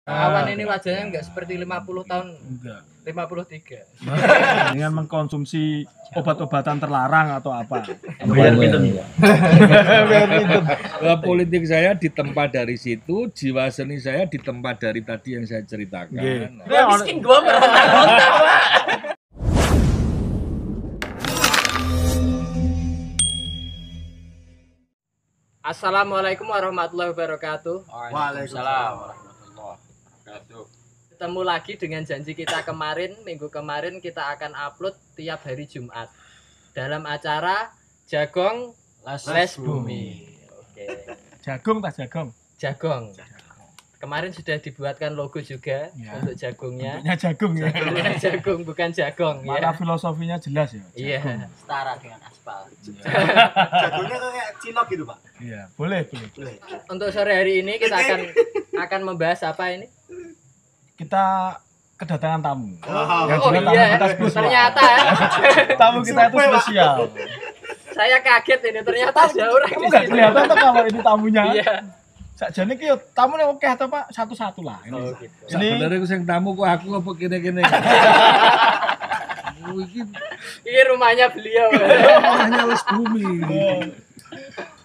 Awan ini wajahnya enggak seperti 50 tahun. Enggak. 53. Dengan mengkonsumsi obat-obatan terlarang atau apa? Biar minum. Biar minum. Politik saya ditempa dari situ, jiwa seni saya ditempa dari tadi yang saya ceritakan. Miskin gua meronta-ronta, Pak. Assalamualaikum warahmatullahi wabarakatuh. Waalaikumsalam warahmatullahi wabarakatuh. Ketemu lagi dengan janji kita kemarin, minggu kemarin kita akan upload tiap hari Jumat dalam acara Jagong Les Bumi. Oke. Jagung tak jagung? Jagong. Kemarin sudah dibuatkan logo juga Ya. untuk jagungnya. Bentuknya jagung ya. Bentuknya jagung bukan jagong Mana ya. filosofinya jelas ya. Iya. Setara dengan aspal. Jagungnya kayak cilok gitu, Pak. Iya, boleh. Boleh. Untuk sore hari ini kita akan membahas apa ini? Kita kedatangan tamu. Oh, Ya, Oh juga tamu iya, kita spesial. ternyata Tamu kita itu spesial. saya kaget ini ternyata ada orang Kamu di nggak sini. kelihatan tuh kalau ini tamunya. Iya. Sakjane ki yo tamunya oke atau Pak? Satu-satu lah ini. Oh gitu. Ini Sebenarnya aku sing tamu kok aku apa kene-kene. Iki Ini rumahnya beliau. hanya Les Bumi.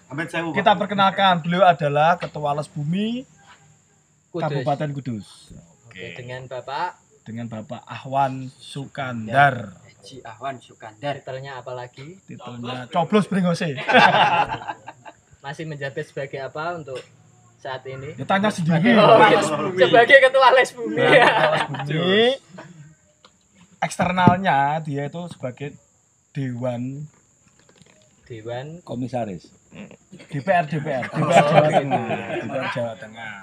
Amit sewu. kita perkenalkan beliau adalah Ketua Les Bumi Kudus. Kabupaten Kudus. Oke, dengan Bapak Dengan Bapak Ahwan Sukandar. Haji Ahwan Sukandar. titelnya apa lagi? Titelnya Coblos Bringose. Masih menjabat sebagai apa untuk saat ini? Ya tanya sendiri. Oh, Les gitu. Bumi. Sebagai ketua Les Bumi Nah, ya. Les Bumi eksternalnya dia itu sebagai Dewan Komisaris. DPR Jawa Tengah. DPR Jawa Tengah.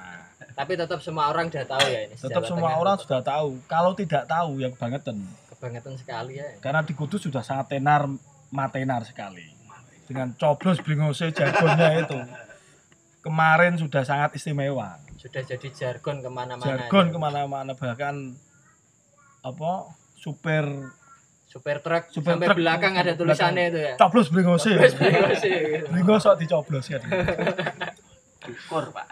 Tapi tetap semua orang udah tahu ya ini. Tetap Jawa semua Tengah orang tetap sudah tahu. Kalau tidak tahu ya kebangetan. kebangetan sekali ya. Karena di Kudus sudah sangat matenar sekali. Dengan Coblos Bringose jargonnya itu. Kemarin sudah sangat istimewa. Sudah jadi jargon kemana-mana. Jargon ya. kemana-mana bahkan apa supir Truk Supir sampai truk. belakang ada tulisannya itu ya. Coblos Bringose. Wes bingose gitu. Bringose dicoblos kan. Ukur, Pak.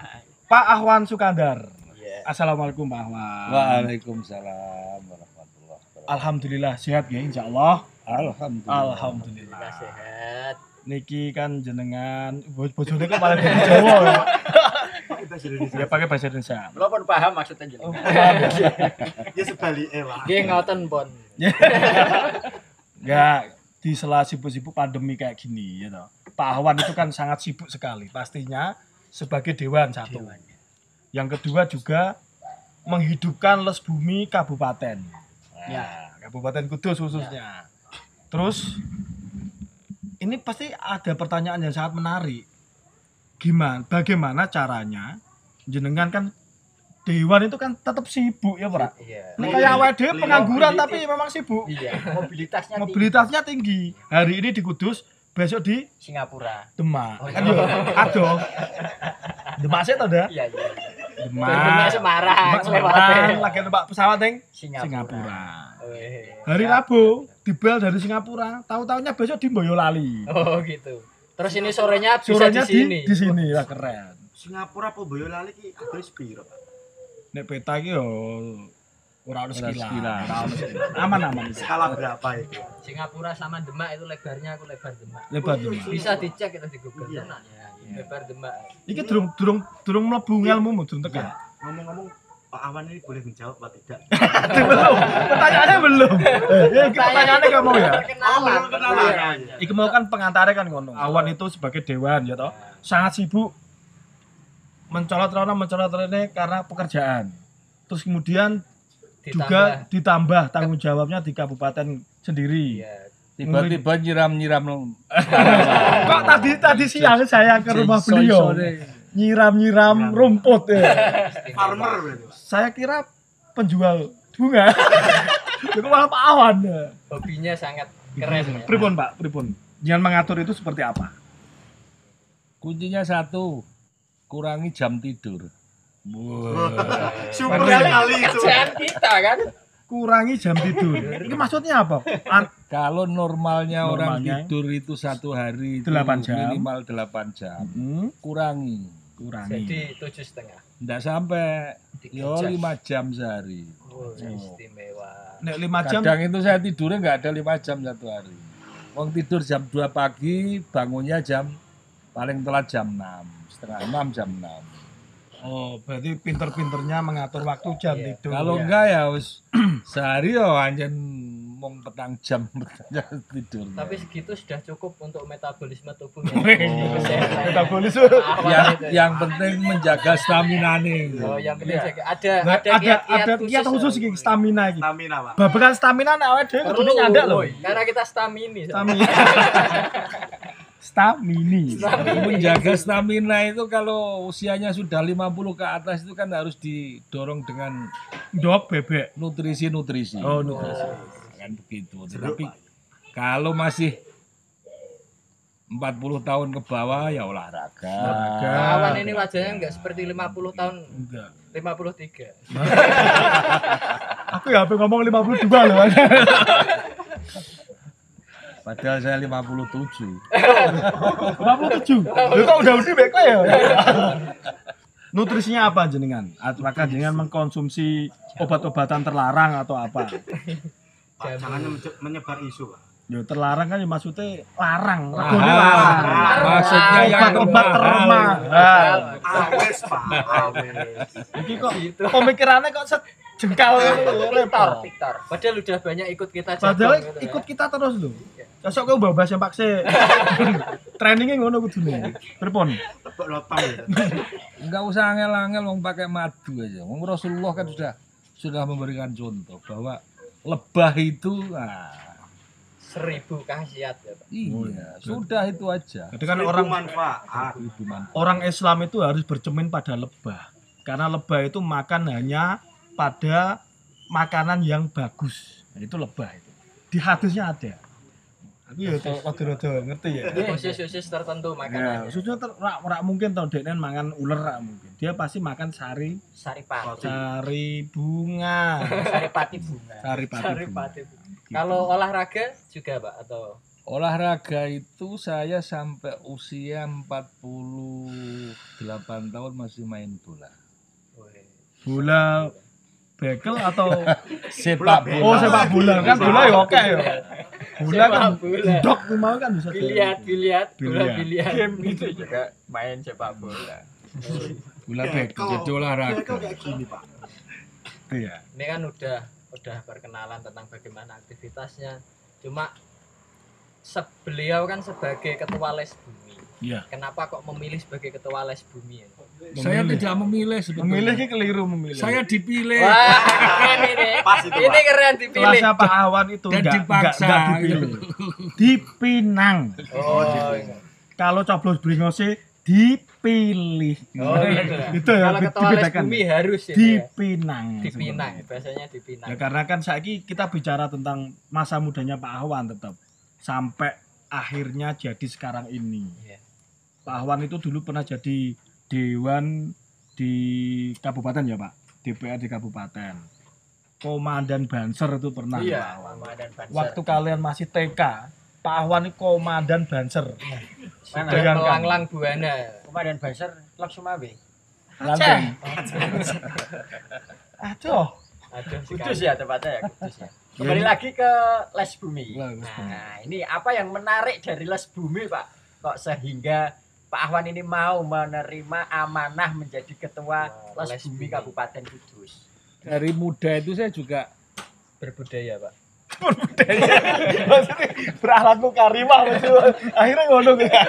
Pak Ahwan Sukandar. Iya. Assalamualaikum Pak Ahwan. Waalaikumsalam warahmatullahi wabarakatuh. Alhamdulillah sehat ya insyaallah. Alhamdulillah. Alhamdulillah. Kita sehat. Niki kan jenengan bojone kok malah dari Jawa ya. Bahasa Indonesia. Ya pakai bahasa Indonesia. Lo pun paham maksudnya jadi. Ya sebaliknya, Pak. Nggih ngoten pun. Enggak di sela sibuk-sibuk pandemi kayak gini ya toh. Pak Ahwan itu kan sangat sibuk sekali pastinya sebagai dewan satu. Yang kedua juga menghidupkan Les Bumi Kabupaten. Ya, Kabupaten Kudus khususnya. Terus ini pasti ada pertanyaan yang sangat menarik. Bagaimana caranya jenengan kan dewan itu kan tetap sibuk ya, Pak? Iya. Ini kayak awake dhewe pengangguran tapi memang sibuk. Iya. Mobilitasnya tinggi. Mobilitasnya tinggi. Hari ini di Kudus, besok di Singapura. Demak. Oh, Kan yo adoh. Demak sih dah. Iya, iya. Demak Semarang Semarang lagi numpak pesawat yang Singapura. Singapura. Wih. Hari Rabu dibel dari Singapura, tahu-taunya besok di Boyolali. Oh gitu. Terus ini sorenya bisa Suranya di sini. di sini lah keren. Singapura apa Boyolali ki agak piro, Pak? Nek peta iki yo ora ono Ora sekilas. sekilas. Ora ono sekilas. Aman-aman itu. Skala berapa itu? Singapura sama Demak itu lebarnya aku lebar Demak. Lebar Demak. Bisa dicek itu di Google. Iya. Tenang ya. Lebar Demak. Iki durung mlebu ngelmumu durung tekan. Ngomong-ngomong, Pak Awan ini boleh menjawab apa tidak? Belum. Pertanyaannya belum. Iki pertanyaannya gak mau ya. Kenalan. kenalan. Iki mau kan pengantarnya kan ngono. Awan itu sebagai dewan ya toh. Sangat sibuk mencolot rene karena pekerjaan. Terus kemudian juga ditambah tanggung jawabnya di kabupaten sendiri. Iya. Tiba-tiba nyiram-nyiram. Kok tadi siang saya ke rumah beliau nyiram rumput ya. Farmer berarti, Pak. Saya kira penjual bunga. Itu malah Pak Awan. Hobinya sangat keren ya. Pripun Pak, pripun. Jangan mengatur itu seperti apa? Kuncinya satu, kurangi jam tidur. Super sekali itu. Kerjaan kita kan. Kurangi jam tidur. Ini maksudnya apa? Kalau normalnya orang Normalnya? tidur itu satu hari itu 8 jam. minimal 8 jam. Kurangi. Kurangi. Jadi 7,5. Nggak sampai. Yo 5 jam sehari. Oh, istimewa. Nek 5 jam Kadang itu saya tidurnya nggak ada 5 jam satu hari. Wong tidur jam 2 pagi, bangunnya paling telat jam 6, setengah 6 jam 6. oh berarti pinter-pinternya mengatur waktu jam Iya. tidur. Kalau Ya. enggak ya wis sehari yo anjen mung petang jam tidur. Tapi segitu sudah cukup untuk metabolisme tubuh Metabolis. yang penting menjaga stamina nih. Oh, yang penting Iya. jaga. Nah, ada kiat kiat khusus iki stamina iki. Stamina, Pak. Babagan stamina nek awake dhewe kudu nyandak lho. Karena kita stamini. Stamina. Stamini. Menjaga stamina itu kalau usianya sudah 50 ke atas itu kan harus didorong dengan Ndok bebek. nutrisi-nutrisi. Oh, nutrisi. Kan begitu. Tapi kalau masih 40 tahun ke bawah ya olahraga. Awan ini wajahnya enggak seperti 50 tahun, Enggak. 53. Aku ya ngomong 52 loh. Padahal saya 57. 57. Lu kok udah beko ya? Nutrisinya apa jenengan? Apakah jenengan mengkonsumsi obat-obatan terlarang atau apa? Pak, jangan menyebar isu, Pak. Ya terlarang kan ya maksudnya larang. Mahal. Regone larang. Maksudnya yang obat-obat termahal. termahal. Awes, Pak. Awes. Iki kok pemikirannya kok jengkal repot. Victor. Padahal udah banyak ikut kita Padahal gitu ya. ikut kita terus lho. Sosok kau babas yang paksa. Trainingnya ngono kudune. Pripun? Tepuk lotong ya. Enggak usah angel-angel wong pakai madu aja. Wong Rasulullah kan sudah memberikan contoh bahwa lebah itu 1000 khasiat ya, Pak. iya, sudah itu aja. Jadi kan orang manfaat. Ibu manfaat. orang Islam itu harus bercermin pada lebah. Karena lebah itu makan hanya pada makanan yang bagus. Nah, itu lebah itu. Di hadisnya ada. Aku ya rada ngerti ya. Khusus tertentu Nah, makanannya. khususnya rak mungkin tau deknen mangan ular rak mungkin. Dia pasti makan sari Saripati. bunga. Saripati bunga. Sari pati bunga. Saripati. Kalau olahraga juga, Pak, atau Olahraga itu saya sampai usia 48 tahun masih main bola. Bola bekel atau Sepak bola. oh sepak bola kan bola ya oke ya. Bola kan Sepak bola. dok mau kan bisa. biliar, bola biliar. Game itu juga main sepak bola. Bola bekel jadi olahraga. Bekel kayak gini, Pak. Iya. Ini kan udah perkenalan tentang bagaimana aktivitasnya. Cuma beliau kan sebagai ketua les bumi. Iya. Kenapa kok memilih sebagai ketua les bumi? Saya tidak memilih sebetulnya. Memilih ki keliru memilih. Saya dipilih. Wah, keren ini. Pas itu, Ini Pak. keren dipilih. Kelasnya Pak Awan itu Dan enggak dipaksa, dipilih. Dipinang. Oh, Kalau coblos bringose dipilih. Oh, gitu. Itu ya Kalau ketua les dibedakan. bumi harus ya. Dipinang. Dipinang, bahasanya dipinang. Ya karena kan saiki kita bicara tentang masa mudanya Pak Awan tetap sampai akhirnya jadi sekarang ini. Iya. Pak Awan itu dulu pernah jadi dewan di kabupaten ya Pak, DPR di kabupaten. Komandan Banser itu pernah Pak Iya, Awan. Komandan Banser. Waktu kalian masih TK, Pak Awan ini komandan Banser. Sudah Bayangkan. melanglang buana. Komandan Banser Klub Sumawe. Langsung. Aduh. Aduh, Kudus sekali. ya tepatnya ya, Kudus ya. Kembali lagi ke les bumi. Les bumi. Nah, ini apa yang menarik dari les bumi, Pak? Kok sehingga Pak Ahwan ini mau menerima amanah menjadi ketua les Les bumi Bumi. Kabupaten Kudus? Dari muda itu saya juga Berbudaya, Pak. Maksudnya berakhlakku karimah maksudnya. Akhirnya ngono kan.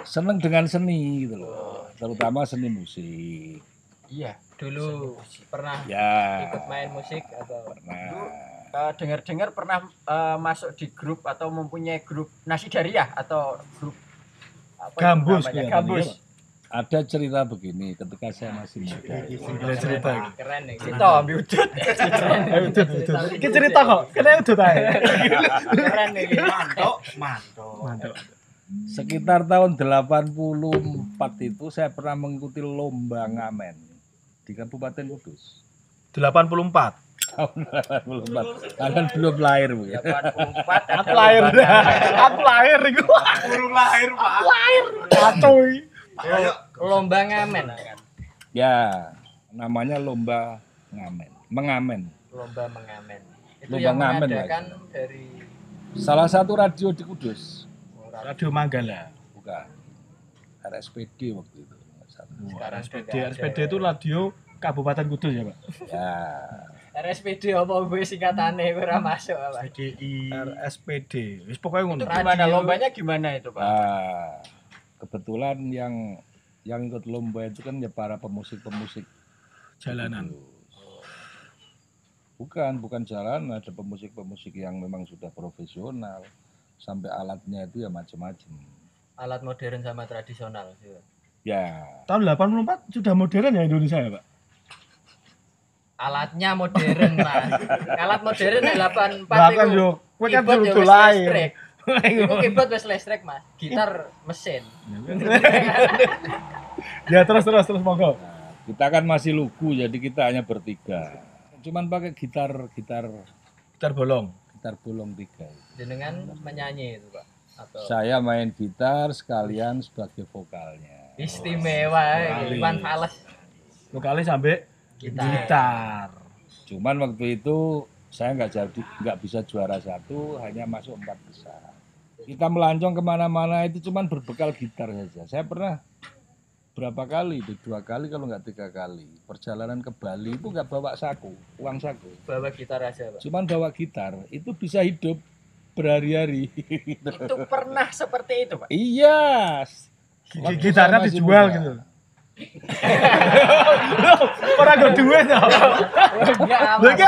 seneng dengan seni gitu loh. Terutama seni musik. Iya. Dulu pernah Ya. ikut main musik atau Nah, Dengar-dengar pernah masuk di grup atau mempunyai grup Nasidariah atau grup apa itu Gambus namanya? kelihatannya, Gambus. Pak. ada cerita begini ketika saya masih muda. Ada cerita. keren nih. Cito ambil udut. Ayo udut. Iki cerita kok. Kene udut ae. Keren nih. Mantuk. Mantap. Sekitar tahun 84 itu saya pernah mengikuti lomba ngamen di Kabupaten Kudus. 84. Tahun 84. Kalian belum lahir, Bu. Ya. 84 Aku lahir. Aku lahir iku. Burung lahir, Pak. Kacau iki. Ayo, Lomba ngamen. Ya, namanya lomba mengamen. Lomba mengamen. Itu Lomba yang ngamen, mengadakan Mas. dari Salah satu radio di Kudus, Radio Manggala. bukan RSPD waktu itu. nggak salah. Sekarang RSPD. sudah ada. RSPD itu radio Kabupaten Kudus ya, Pak? Ya, RSPD apa gue singkatannya ora masuk apa. PDI. RSPD. Wis pokoknya ngono. Itu gimana lombanya gimana itu, Pak? nah, kebetulan yang ikut lomba itu kan ya para pemusik-pemusik Jalanan. Kudus. Bukan jalan, ada pemusik-pemusik yang memang sudah profesional. Sampai alatnya itu ya macam-macam. Alat modern sama tradisional sih. Ya, Tahun 84 sudah modern ya Indonesia ya, Pak? Alatnya modern lah. Alat modern 84 Bahkan itu. yo, kowe kan Keyboard ya dulu wis lahir. listrik. Itu keyboard wis listrik, Mas. Gitar mesin. Ya terus monggo. nah, kita kan masih lugu, jadi kita hanya bertiga. Cuman pakai gitar Gitar bolong. bolong 3. Jenengan menyanyi itu, Pak. Atau Saya main gitar sekalian sebagai vokalnya. istimewa Sekali. Iwan Fals Vokalis sampai gitar. Cuman waktu itu saya nggak bisa juara 1, hanya masuk 4 besar. Kita melancong kemana-mana itu cuman berbekal gitar saja. Saya pernah berapa kali itu, 2 kali kalau nggak 3 kali. Perjalanan ke Bali itu nggak bawa saku, uang saku. bawa gitar aja, Pak. Cuman bawa gitar, itu bisa hidup berhari-hari. Itu pernah seperti itu, Pak? Iya. Waktu Gitarnya saya masih dijual muda. gitu. Ora go duit to. Lha iki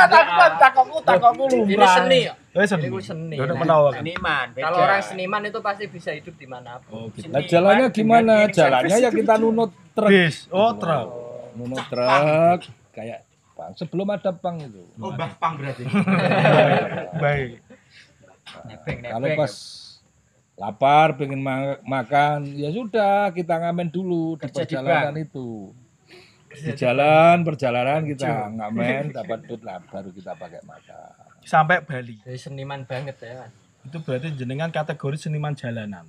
takokmu Ini lumrah. seni ya. Wis seni. Ini seni. Dodok Nah, menawa kan. Seniman. beda. Kalau orang seniman itu pasti bisa hidup dimanapun. Oh, gitu. Nah, jalannya gimana? Dengan Jalannya ya kita nunut truk. Bis, oh truk. Nunut truk kayak pang. Sebelum ada pang itu. Oh, Mbah Pang berarti. Baik. Kalau pas lapar pengen makan, ya sudah kita ngamen dulu di Kerja di perjalanan itu. Di jalan perjalanan kita ngamen dapat duit lah baru kita pakai makan. Sampai Bali. Jadi seniman banget ya, Mas. Itu berarti jenengan kategori seniman jalanan.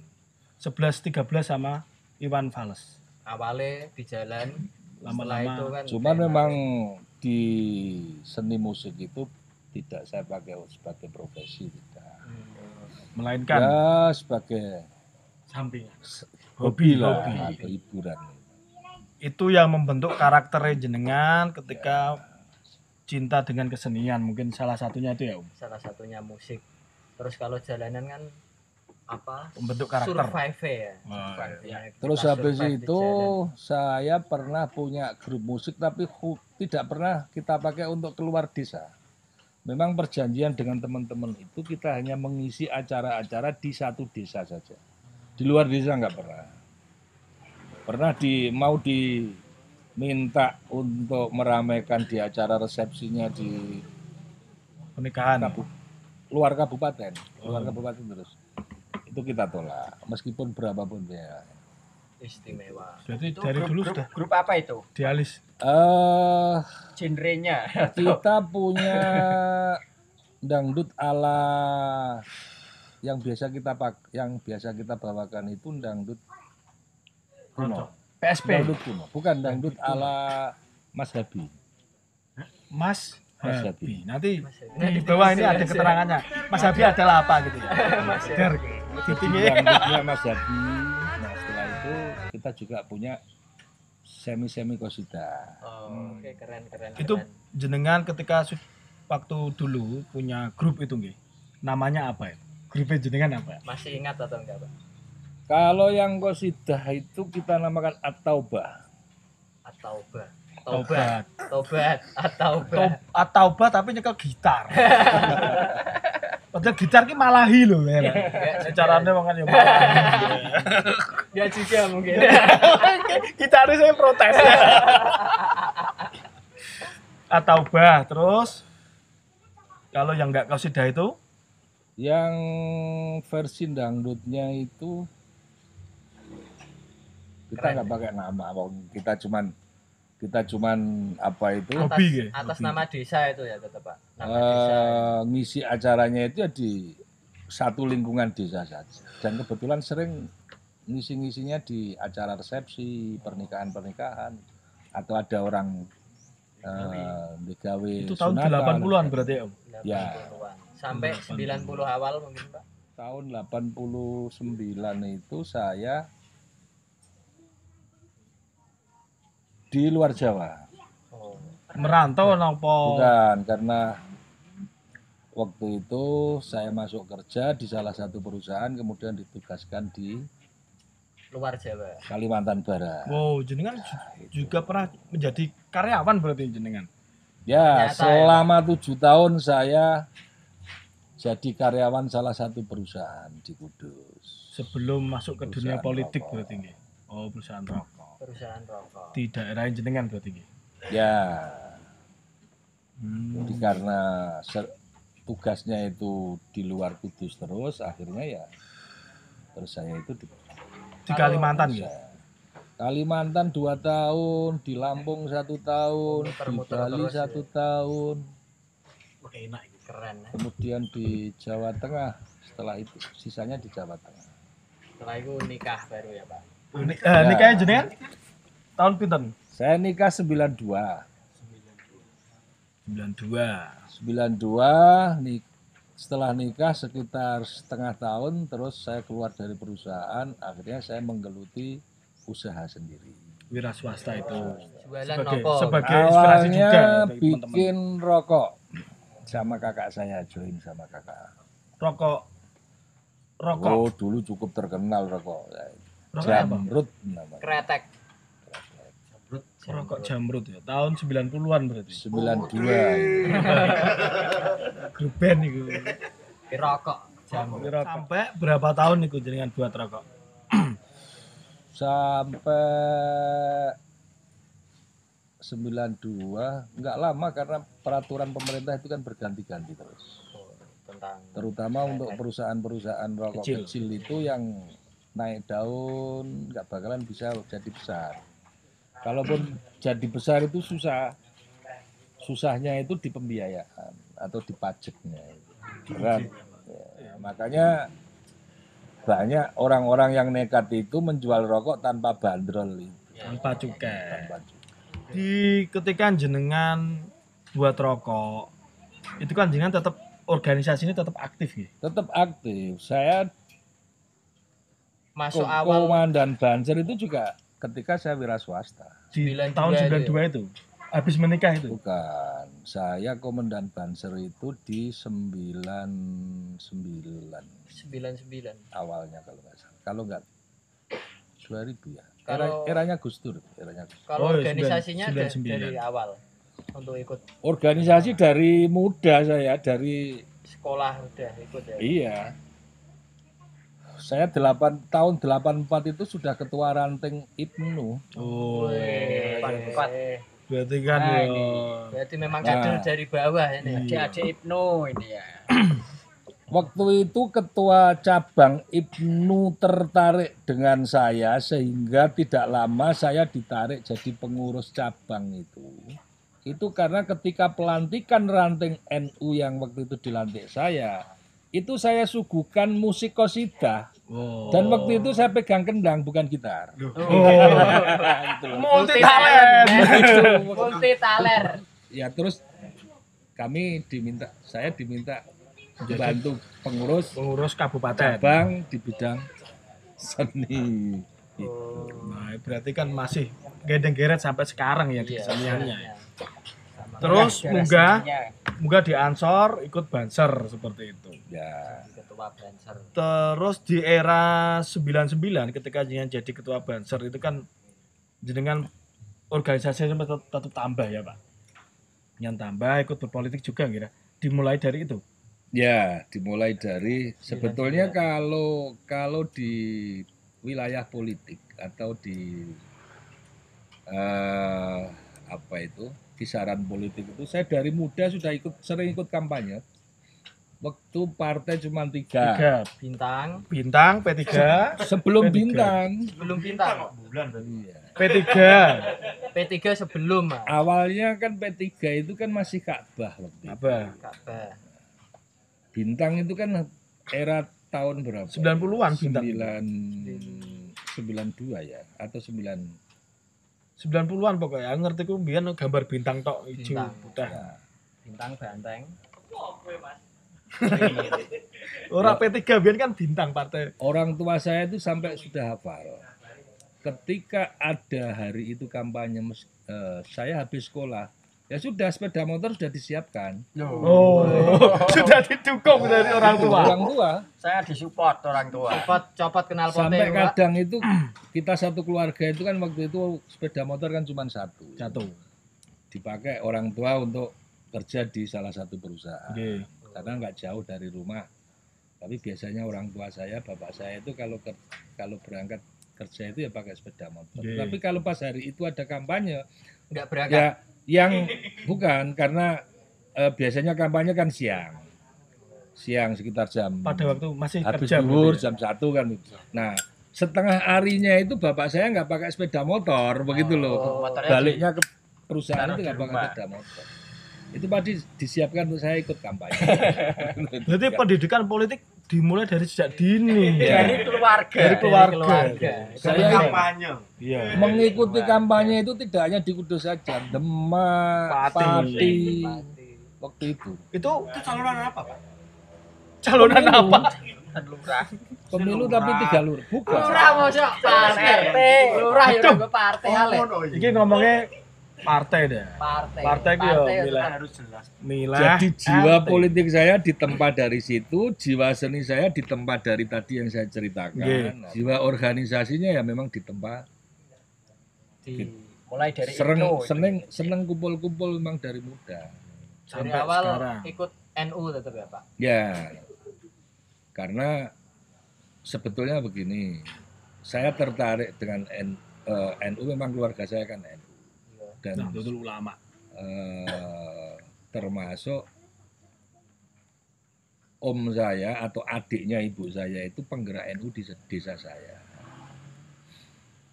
11-13 sama Iwan Fals. Awalnya di jalan, Lama-lama. setelah itu kan Cuman enak. memang di seni musik itu tidak saya pakai sebagai profesi tidak. Melainkan Ya sebagai Sampingan. hobi lah hobi. atau hiburan. Itu yang membentuk karakter jenengan ketika cinta dengan kesenian. Mungkin salah satunya itu ya, Om. salah satunya musik. Terus kalau jalanan kan apa? Membentuk karakter. Survive ya. Oh, Survive. iya. Kita Terus habis survive di itu jalan. saya pernah punya grup musik tapi tidak pernah kita pakai untuk keluar desa. Memang perjanjian dengan teman-teman itu kita hanya mengisi acara-acara di satu desa saja. Di luar desa nggak pernah. Pernah mau diminta untuk meramaikan di acara resepsinya di Pernikahan. luar kabupaten, terus. Itu kita tolak, meskipun berapapun ya. Istimewa. Berarti Itu dari grup, dulu grup, sudah grup apa itu? dialis. Genrenya. Kita punya dangdut ala yang biasa kita bawakan itu dangdut kuno. PSP. Dangdut kuno, bukan dangdut ala Mas Habi. Mas Mas Habi. Nanti Mas Habi. di bawah ini ada keterangannya. Mas Habi adalah apa gitu ya? Mas ya. Biar Dangdutnya Mas Habi. Nah setelah itu kita juga punya semi kosida. Oh, oke keren. Itu keren. jenengan ketika waktu dulu punya grup itu nggih. Namanya apa ya? Grupnya jenengan apa ya? Masih ingat atau enggak, Pak? Kalau yang kosidah itu kita namakan At-Taubah. At-Taubah. Tobat. Tobat. At-Taubah. At-Taubah tapi nyekel gitar. Padahal gitar ki malahi loh ya. Secaranya kan ya malahi. Dia juga mungkin. Gitaris saya protes. At-Taubah terus kalau yang enggak qasidah itu Yang versi dangdutnya itu kita Keren. nggak pakai nama, kita cuman apa itu Atas, Hobi ya? atas Hobi. nama desa itu ya tetap, Pak. Nama desa. ngisi acaranya itu ya di satu lingkungan desa saja. Dan kebetulan sering ngisi-ngisinya di acara resepsi, pernikahan-pernikahan. atau ada orang digawe Itu tahun sunatan. 80-an berarti ya, Om. Ya. 80-an. Sampai 90 awal mungkin, Pak. Tahun 89 itu saya di luar Jawa. Oh. Merantau napa? Bukan, karena waktu itu saya masuk kerja di salah satu perusahaan, kemudian ditugaskan di Luar Jawa. Kalimantan Barat. Wow, jenengan juga pernah menjadi karyawan berarti jenengan. Ya, Ternyata selama 7 tahun saya jadi karyawan salah satu perusahaan di Kudus. Sebelum masuk ke dunia Perusahaan politik rokok. berarti nggih. Oh, perusahaan rokok. Perusahaan rokok. Di daerah jenengan berarti nggih. Ya, Hmm. jadi karena tugasnya itu di luar Kudus terus, akhirnya ya terus saya itu di Di Kalimantan ya. Kalimantan 2 tahun, di Lampung 1 tahun, di Muter-muter Bali terus ya. 1 tahun, Wah, enak itu. Keren. Ya. kemudian di Jawa Tengah. Setelah itu sisanya di Jawa Tengah. Setelah itu nikah baru ya, Pak. Nikahnya jenengan tahun pinten? Saya nikah 92. 92. Setelah nikah sekitar setengah tahun, terus saya keluar dari perusahaan, akhirnya saya menggeluti usaha sendiri. Wira swasta itu. Jualan Sebagai, nopo? sebagai inspirasi juga Awalnya bagi teman-teman. bikin rokok sama kakak saya, join sama kakak. Rokok. Oh, dulu cukup terkenal rokok. Rokok apa? Jamrut namanya. Kretek. Rokok Jamrut ya. Tahun 90-an berarti. 92. Grup band itu. Rokok. Jamu. Sampai berapa tahun niku jenengan buat rokok? Sampai 92, enggak lama karena peraturan pemerintah itu kan berganti-ganti terus. Tentang Terutama untuk perusahaan-perusahaan rokok Kecil. kecil itu yang naik daun nggak bakalan bisa jadi besar. Kalaupun jadi besar itu susah. Susahnya itu di pembiayaan atau di pajaknya. Berat. Ya, makanya banyak orang-orang yang nekat itu menjual rokok tanpa bandrol itu. Tanpa cukai. Tanpa cukai. Di ketika jenengan buat rokok, itu kan jenengan tetap organisasi ini tetap aktif ya. Tetap aktif. Saya masuk awal komandan Banser itu juga ketika saya wira swasta. Di 92 tahun 92 itu. Habis menikah itu. Bukan, saya komandan Banser itu di 99 99. awalnya kalau nggak salah. Kalau nggak 2000 ya. Kalau- Eranya Gus Dur, eranya Gus Dur. Kalau Oh, organisasinya 99. dari awal untuk ikut Organisasi dari muda saya, dari sekolah udah ikut ya. iya. Saya 8 tahun 84 itu sudah ketua ranting Ibnu. Oh. Wih, Empat. Berarti kan Nah, ya. ini. Berarti memang Nah. kader dari bawah ini. Iya. Adik-adik Ibnu ini ya. Waktu itu ketua cabang Ibnu tertarik dengan saya sehingga tidak lama saya ditarik jadi pengurus cabang itu. Itu karena ketika pelantikan ranting NU yang waktu itu dilantik saya, itu saya suguhkan musik qasidah Oh. dan waktu itu saya pegang kendang bukan gitar. Multi talent. Multi taler. Ya terus saya diminta bantu pengurus Pengurus kabupaten. cabang di bidang seni. Nah, berarti kan masih gendeng-geret sampai sekarang ya di Iya. keseniannya. Iya. Sama. Terus Daerah munggah seninya. di Ansor ikut Banser seperti itu. Ya, Ketua Banser. Terus di era 99 ketika jenengan jadi ketua Banser itu kan jenengan organisasinya tetap tambah ya Pak. Yang tambah ikut berpolitik juga kira. Dimulai dari itu. ya dimulai dari sebetulnya kalau di wilayah politik atau di apa itu kisaran politik itu saya dari muda sudah sering ikut kampanye. Waktu partai cuma 3. 3 Bintang. bintang P3, Sebelum P3. bintang. Sebelum bintang. Bulan berarti. Iya. P3. P3 sebelum Mas. Awalnya kan P3 itu kan masih Ka'bah waktu itu. Apa? Ka'bah. Bintang itu kan era tahun berapa? 90-an bintang. 92 ya atau 9 90-an pokoknya. Aku ngerti ku mbiyen gambar bintang tok ijo Bintang. putih. Bintang banteng. Ora P3 mbiyen kan bintang partai. Orang tua saya itu sampai sudah hafal. Ketika ada hari itu kampanye, saya habis sekolah, ya sudah sepeda motor sudah disiapkan. Oh, sudah didukung dari orang tua. Orang tua Saya disupport orang tua. Copot kenal sampai potnya, Pak. kadang itu kita satu keluarga itu kan waktu itu sepeda motor kan cuma satu. Jatuh. Dipakai orang tua untuk kerja di salah satu perusahaan. Nggih. Karena nggak jauh dari rumah. Tapi biasanya orang tua saya, bapak saya itu kalau berangkat kerja itu ya pakai sepeda motor. Nggih. Tapi kalau pas hari itu ada kampanye, Enggak berangkat. ya yang bukan karena biasanya kampanye kan siang sekitar jam Pada waktu masih habis kerja zuhur berarti ya? jam 1 kan. Nah setengah harinya itu bapak saya nggak pakai sepeda motor begitu loh. motornya Baliknya ke perusahaan taruh itu di nggak pakai rumah. sepeda motor. Itu pasti disiapkan untuk saya ikut kampanye. Berarti pendidikan politik dimulai dari sejak dini. Dari keluarga. Dari keluarga. Saya kampanye. Iya. mengikuti kampanye itu tidak hanya di Kudus saja, Demak, Pati. Pati, waktu itu. Itu Calonan apa, Pak? calonan apa? Dan lurah. Pemilu tapi 3 lurah. Bukan. Lurah mosok partai. Lurah ya udah partai ale. Iki ngomongnya partai deh. Partai. Partai ku ya milih. Harus jelas. Milih. Jadi jiwa RT. politik saya ditempa dari situ, jiwa seni saya ditempa dari tadi yang saya ceritakan. Nggih. Jiwa organisasinya ya memang ditempa. Mulai dari Seneng kumpul-kumpul memang dari muda. Dari Sampai awal sekarang. ikut NU tetap ya, Pak. Ya, karena sebetulnya begini, saya tertarik dengan NU, memang keluarga saya kan NU. Dan Nah, itu ulama. termasuk om saya atau adiknya ibu saya itu penggerak NU di desa saya.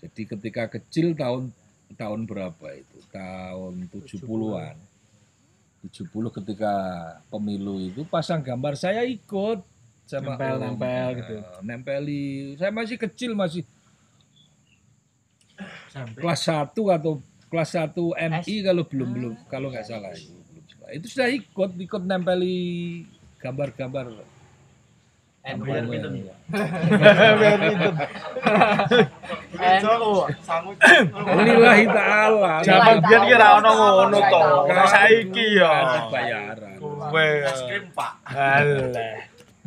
Jadi ketika kecil tahun berapa itu? Tahun 70-an. 70 ketika pemilu itu pasang gambar saya ikut sama Nempel-nempel om. gitu. Nempeli. Saya masih kecil, masih Sampai kelas 1 atau kelas 1 MI kalau nggak salah itu belum salah. Itu sudah ikut nempeli gambar-gambar NU. kampanye. NU. sangut. Lillahi ta'ala. Zaman biyen ki ra ono ngono to. Sekarang Saiki ya. ada bayaran. Kowe. Es krim, Pak. Alah.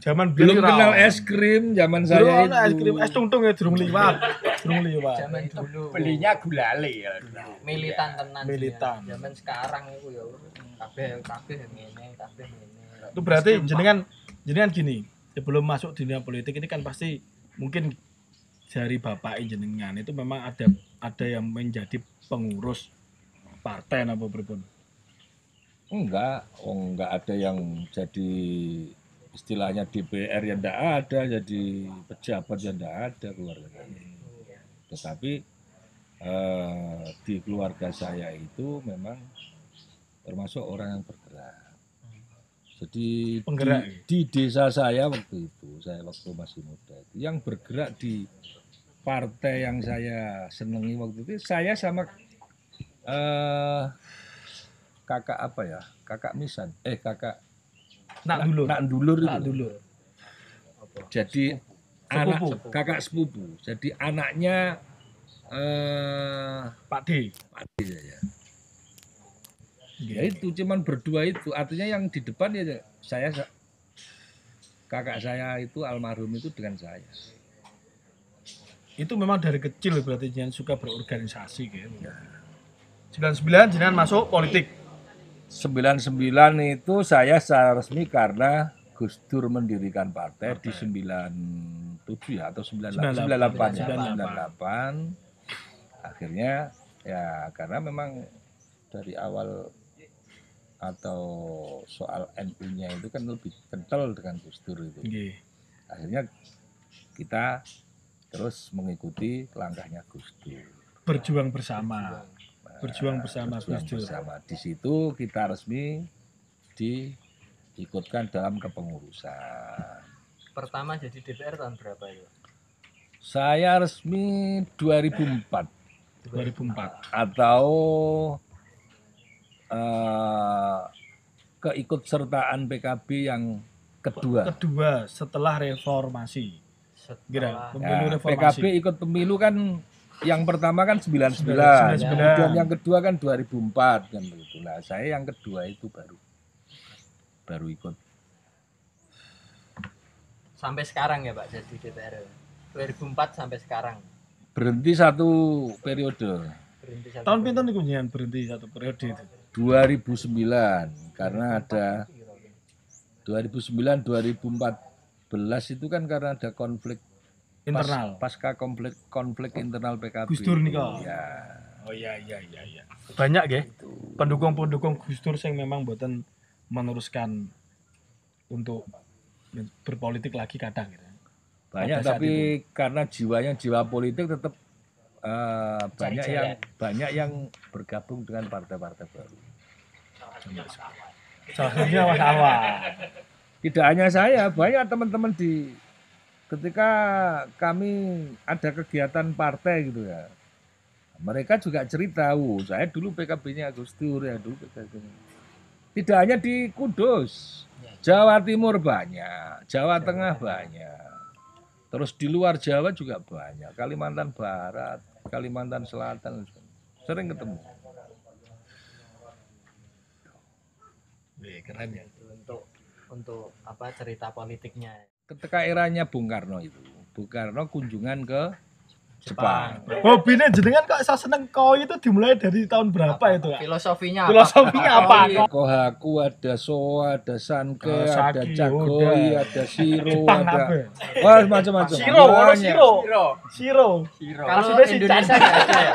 Zaman biyen Belum ki ra kenal ono. es krim zaman Durung saya ono es krim, itu. es tungtung ya durung liwat. Durung liwat. Zaman dulu. belinya gulali ya. Militan tenan. Militan. Zaman sekarang itu ya kabeh ngene, kabeh ngene. Itu berarti jenengan gini, sebelum masuk dunia politik ini kan pasti mungkin dari bapak jenengan itu memang ada yang menjadi pengurus partai apa pripun. Enggak ada yang jadi istilahnya DPR yang enggak ada, jadi pejabat yang enggak ada keluarga kami. Tetapi di keluarga saya itu memang termasuk orang yang bergerak. Jadi Penggerak. di desa saya waktu masih muda itu yang bergerak di partai yang saya senangi waktu itu saya sama kakak apa ya? Kakak Misan. Kakak Nak dulu. Nak Dulur itu. Nak dulu. Jadi Sepupu. kakak sepupu. Jadi anaknya Pak D. Padi saya. Ya itu cuman berdua itu. Artinya yang di depan ya saya kakak saya itu almarhum itu dengan saya. Itu memang dari kecil berarti jenengan suka berorganisasi gitu. 99 jenengan masuk politik. 99 itu saya secara resmi karena Gus Dur mendirikan partai di 97 ya atau 98 ya. 98. Akhirnya ya karena memang dari awal atau soal NU-nya itu kan lebih kental dengan Gus Dur itu. Nggih. Akhirnya kita terus mengikuti langkahnya Gus Dur. Berjuang bersama. Berjuang bersama Berjuang Gus Dur. bersama. Di situ kita resmi diikutkan dalam kepengurusan. Pertama jadi DPR tahun berapa ya? Saya resmi 2004. 2004. Atau keikutsertaan PKB yang kedua. Kedua setelah reformasi. Kira Setelah pemilu Ya, reformasi. PKB ikut pemilu kan yang pertama kan 99, 99. kemudian yang kedua kan 2004 kan begitu. Nah, saya yang kedua itu baru ikut. sampai sekarang ya Pak jadi DPR. 2004 sampai sekarang. Berhenti satu periode. Berhenti satu Tahun periode. pinten niku njenengan berhenti satu periode itu. 2009 karena ada 2009 2014 itu kan karena ada konflik Internal. pasca konflik internal PKB. Gus Dur nika. Ya. Oh iya. Banyak nggih pendukung-pendukung Gus Dur sing memang mboten meneruskan untuk berpolitik lagi kadang gitu. Banyak Pada saat tapi karena jiwanya jiwa politik tetap banyak yang bergabung dengan partai-partai baru. Salah satunya Mas Awan. Tidak hanya saya, banyak teman-teman ketika kami ada kegiatan partai gitu ya. Mereka juga cerita, saya dulu PKB-nya Gus Dur ya dulu PKB-nya. Tidak hanya di Kudus, Jawa Timur banyak, Jawa Tengah banyak. Terus di luar Jawa juga banyak, Kalimantan Barat, Kalimantan Selatan, sering ketemu. Keren ya. Untuk apa cerita politiknya. Ketika eranya Bung Karno itu, Bung Karno kunjungan ke Jepang. Hobinya jenengan kok iso seneng koi itu dimulai dari tahun berapa itu, Kak? Filosofinya Filosofinya apa? Kohaku, ada Soa, ada Sanke, Saki, ada Cagoi, udah. ada Shiro, Jepang ada apa? wah macam-macam. Shiro, ono Banyak. Shiro. Shiro. Kalau Maksudnya si Indonesia Chandra. nggak ada ya.